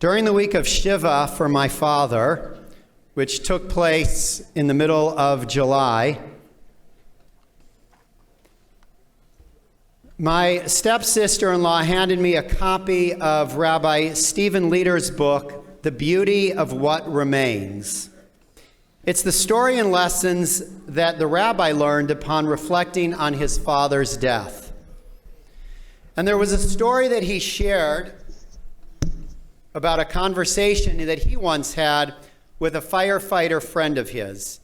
During the week of Shiva for my father, which took place in the middle of July, my stepsister-in-law handed me a copy of Rabbi Stephen Leder's book, The Beauty of What Remains. It's the story and lessons that the rabbi learned upon reflecting on his father's death. And there was a story that he shared about a conversation that he once had with a firefighter friend of his.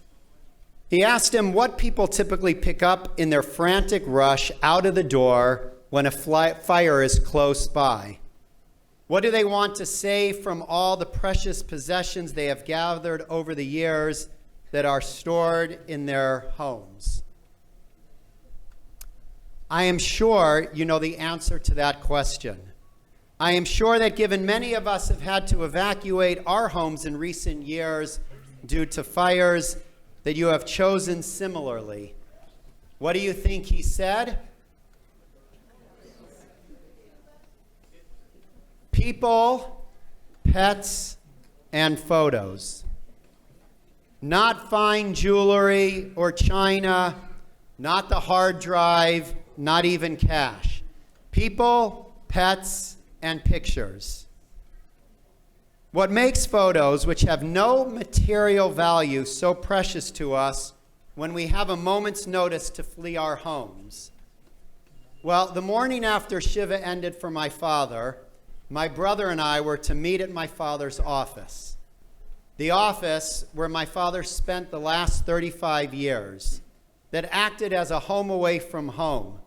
He asked him what people typically pick up in their frantic rush out of the door when a fire is close by. What do they want to save from all the precious possessions they have gathered over the years that are stored in their homes? I am sure you know the answer to that question. I am sure that given many of us have had to evacuate our homes in recent years due to fires, that you have chosen similarly. What do you think he said? People, pets, and photos. Not fine jewelry or china, not the hard drive, not even cash. People, pets, and pictures. What makes photos, which have no material value, so precious to us when we have a moment's notice to flee our homes? Well, the morning after Shiva ended for my father, my brother and I were to meet at my father's office. The office where my father spent the last 35 years, that acted as a home away from home.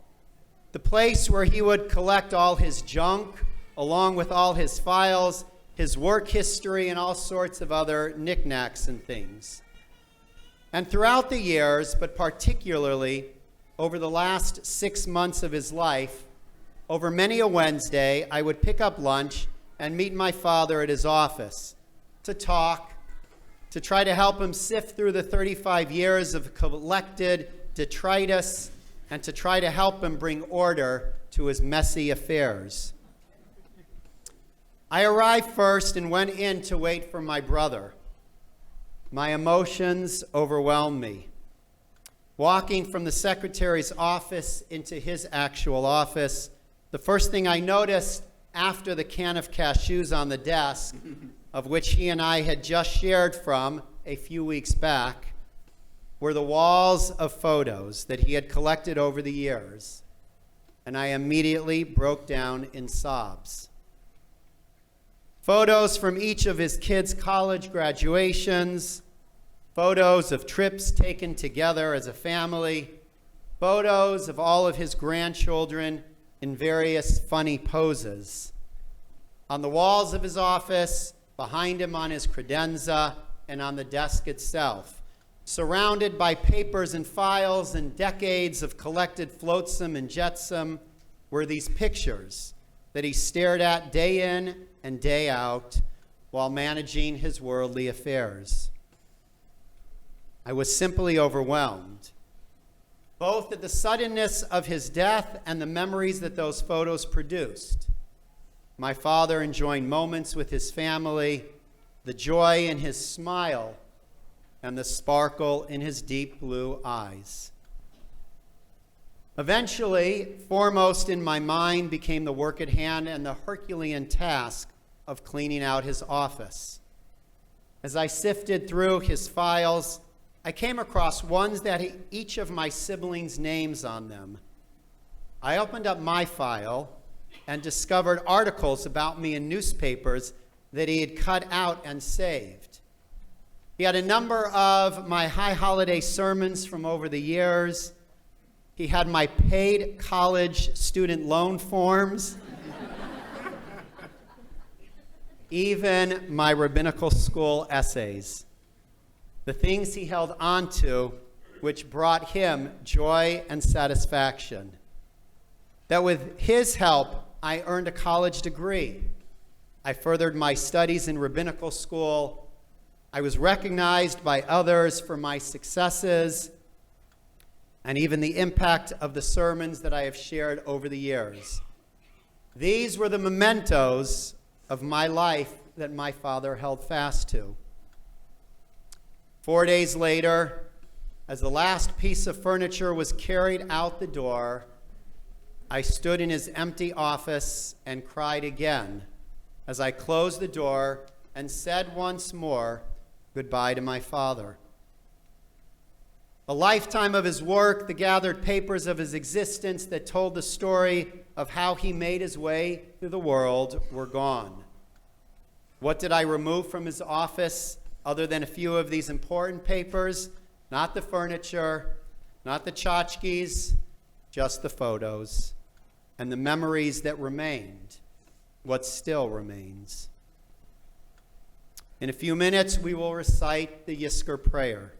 The place where he would collect all his junk, along with all his files, his work history, and all sorts of other knickknacks and things. And throughout the years, but particularly over the last 6 months of his life, over many a Wednesday, I would pick up lunch and meet my father at his office to talk, to try to help him sift through the 35 years of collected detritus, and to try to help him bring order to his messy affairs. I arrived first and went in to wait for my brother. My emotions overwhelmed me. Walking from the secretary's office into his actual office, the first thing I noticed after the can of cashews on the desk, of which he and I had just shared from a few weeks back, were the walls of photos that he had collected over the years, and I immediately broke down in sobs. Photos from each of his kids' college graduations, photos of trips taken together as a family, photos of all of his grandchildren in various funny poses. On the walls of his office, behind him on his credenza, and on the desk itself, surrounded by papers and files and decades of collected flotsam and jetsam, were these pictures that he stared at day in and day out while managing his worldly affairs. I was simply overwhelmed, both at the suddenness of his death and the memories that those photos produced. My father enjoying moments with his family, the joy in his smile, and the sparkle in his deep blue eyes. Eventually, foremost in my mind became the work at hand and the Herculean task of cleaning out his office. As I sifted through his files, I came across ones that had each of my siblings' names on them. I opened up my file and discovered articles about me in newspapers that he had cut out and saved. He had a number of my high holiday sermons from over the years. He had my paid college student loan forms, even my rabbinical school essays, the things he held on to which brought him joy and satisfaction. That with his help, I earned a college degree. I furthered my studies in rabbinical school. I was recognized by others for my successes and even the impact of the sermons that I have shared over the years. These were the mementos of my life that my father held fast to. 4 days later, as the last piece of furniture was carried out the door, I stood in his empty office and cried again as I closed the door and said once more goodbye to my father. A lifetime of his work, the gathered papers of his existence that told the story of how he made his way through the world were gone. What did I remove from his office other than a few of these important papers? Not the furniture, not the tchotchkes, just the photos and the memories that remained, what still remains. In a few minutes, we will recite the Yizkor prayer.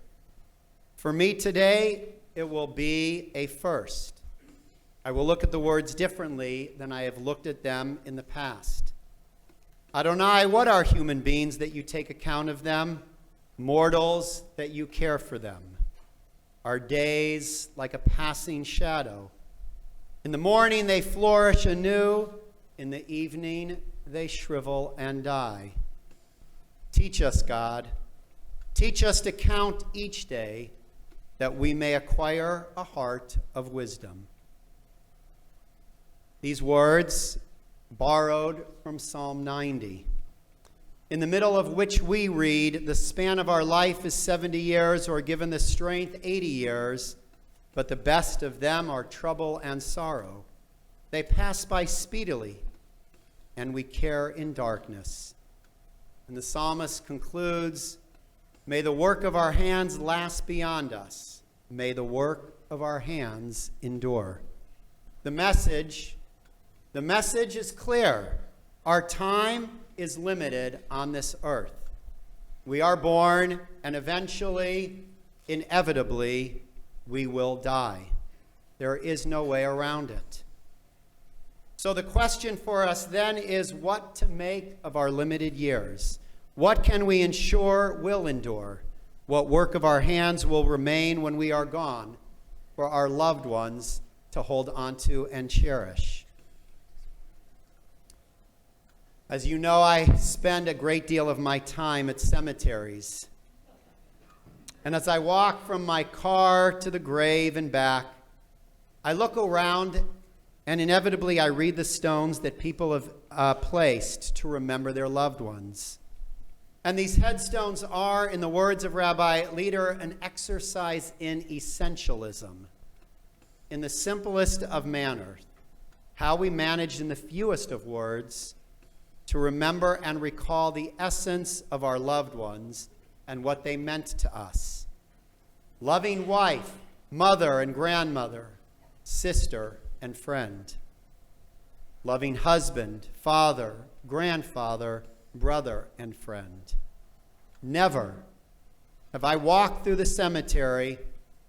For me today, it will be a first. I will look at the words differently than I have looked at them in the past. Adonai, what are human beings that you take account of them? Mortals that you care for them. Our days like a passing shadow. In the morning they flourish anew. In the evening they shrivel and die. Teach us, God. Teach us to count each day that we may acquire a heart of wisdom. These words borrowed from Psalm 90, in the middle of which we read, the span of our life is 70 years, or given the strength, 80 years, but the best of them are trouble and sorrow. They pass by speedily, and we care in darkness. And the psalmist concludes, may the work of our hands last beyond us. May the work of our hands endure. The message is clear. Our time is limited on this earth. We are born, and eventually, inevitably, we will die. There is no way around it. So the question for us then is what to make of our limited years. What can we ensure will endure? What work of our hands will remain when we are gone for our loved ones to hold onto and cherish? As you know, I spend a great deal of my time at cemeteries. And as I walk from my car to the grave and back, I look around and inevitably I read the stones that people have placed to remember their loved ones. And these headstones are, in the words of Rabbi Leader, an exercise in essentialism. In the simplest of manners, how we manage in the fewest of words to remember and recall the essence of our loved ones and what they meant to us. Loving wife, mother and grandmother, sister and friend. Loving husband, father, grandfather, brother and friend. Never have I walked through the cemetery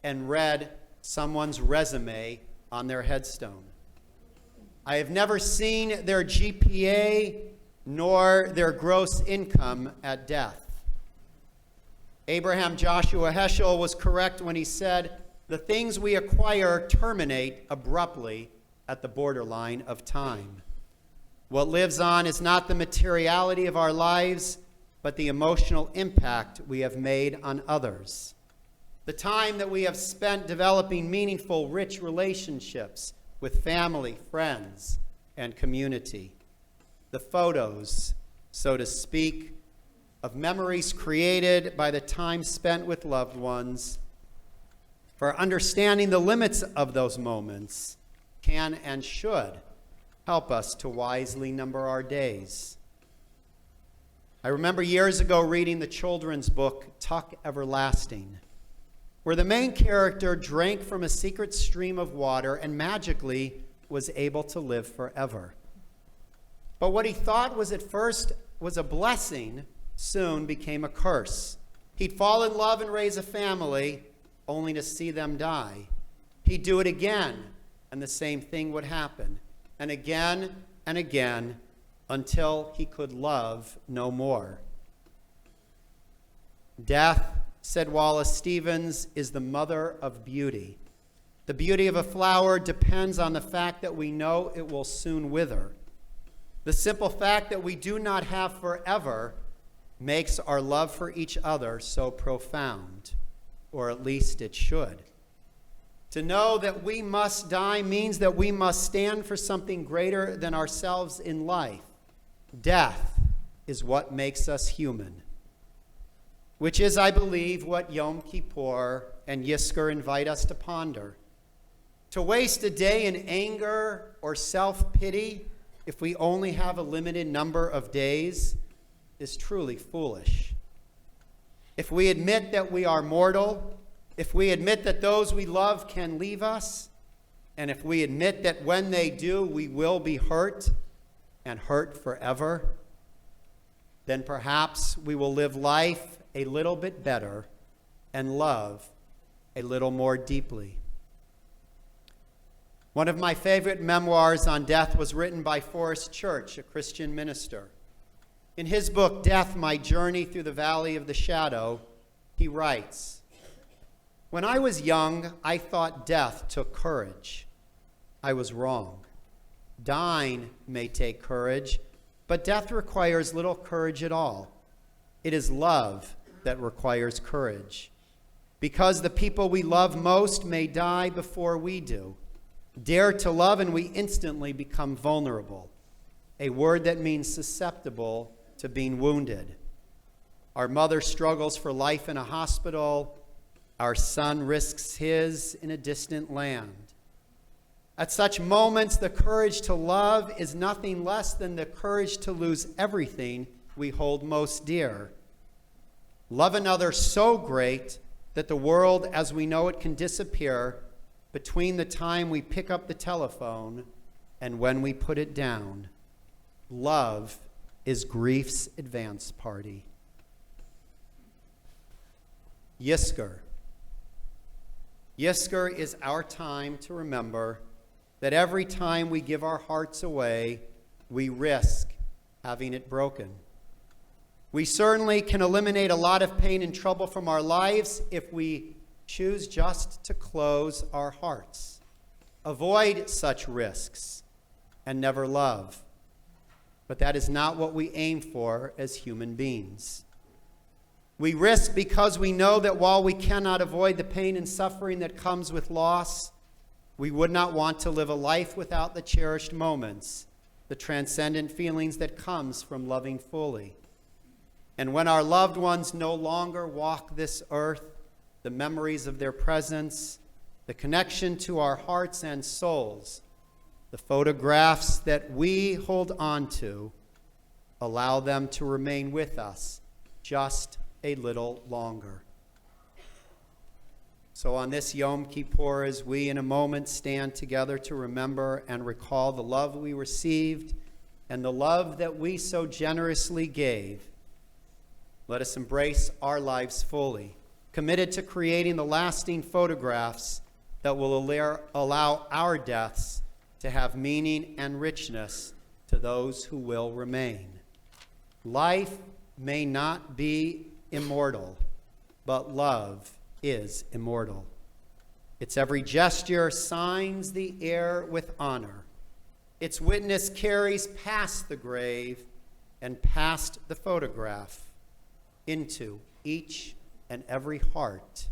and read someone's resume on their headstone. I have never seen their GPA nor their gross income at death. Abraham Joshua Heschel was correct when he said, the things we acquire terminate abruptly at the borderline of time. What lives on is not the materiality of our lives, but the emotional impact we have made on others. The time that we have spent developing meaningful, rich relationships with family, friends, and community. The photos, so to speak, of memories created by the time spent with loved ones. For understanding the limits of those moments can and should help us to wisely number our days. I remember years ago reading the children's book, Tuck Everlasting, where the main character drank from a secret stream of water and magically was able to live forever. But what he thought was at first was a blessing soon became a curse. He'd fall in love and raise a family only to see them die. He'd do it again, and the same thing would happen, and again, until he could love no more. Death, said Wallace Stevens, is the mother of beauty. The beauty of a flower depends on the fact that we know it will soon wither. The simple fact that we do not have forever makes our love for each other so profound, or at least it should. To know that we must die means that we must stand for something greater than ourselves in life. Death is what makes us human, which is, I believe, what Yom Kippur and Yizkor invite us to ponder. To waste a day in anger or self-pity if we only have a limited number of days is truly foolish. If we admit that we are mortal, if we admit that those we love can leave us, and if we admit that when they do, we will be hurt and hurt forever, then perhaps we will live life a little bit better and love a little more deeply. One of my favorite memoirs on death was written by Forrest Church, a Christian minister. In his book, Death, My Journey Through the Valley of the Shadow, he writes, "When I was young, I thought death took courage. I was wrong. Dying may take courage, but death requires little courage at all. It is love that requires courage. Because the people we love most may die before we do. Dare to love and we instantly become vulnerable, a word that means susceptible to being wounded. Our mother struggles for life in a hospital. Our son risks his in a distant land. At such moments, the courage to love is nothing less than the courage to lose everything we hold most dear. Love another so great that the world as we know it can disappear between the time we pick up the telephone and when we put it down. Love is grief's advance party." Yizkor. Yizkor is our time to remember that every time we give our hearts away, we risk having it broken. We certainly can eliminate a lot of pain and trouble from our lives if we choose just to close our hearts, avoid such risks, and never love. But that is not what we aim for as human beings. We risk because we know that while we cannot avoid the pain and suffering that comes with loss, we would not want to live a life without the cherished moments, the transcendent feelings that comes from loving fully. And when our loved ones no longer walk this earth, the memories of their presence, the connection to our hearts and souls, the photographs that we hold on to, allow them to remain with us just a little longer. So on this Yom Kippur, as we in a moment stand together to remember and recall the love we received and the love that we so generously gave, let us embrace our lives fully, committed to creating the lasting photographs that will allow our deaths to have meaning and richness to those who will remain. Life may not be immortal, but love is immortal. Its every gesture signs the air with honor. Its witness carries past the grave and past the photograph into each and every heart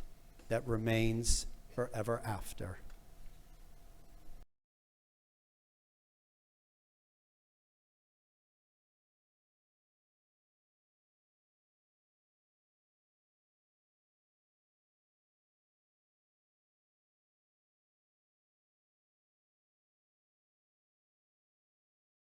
that remains forever after.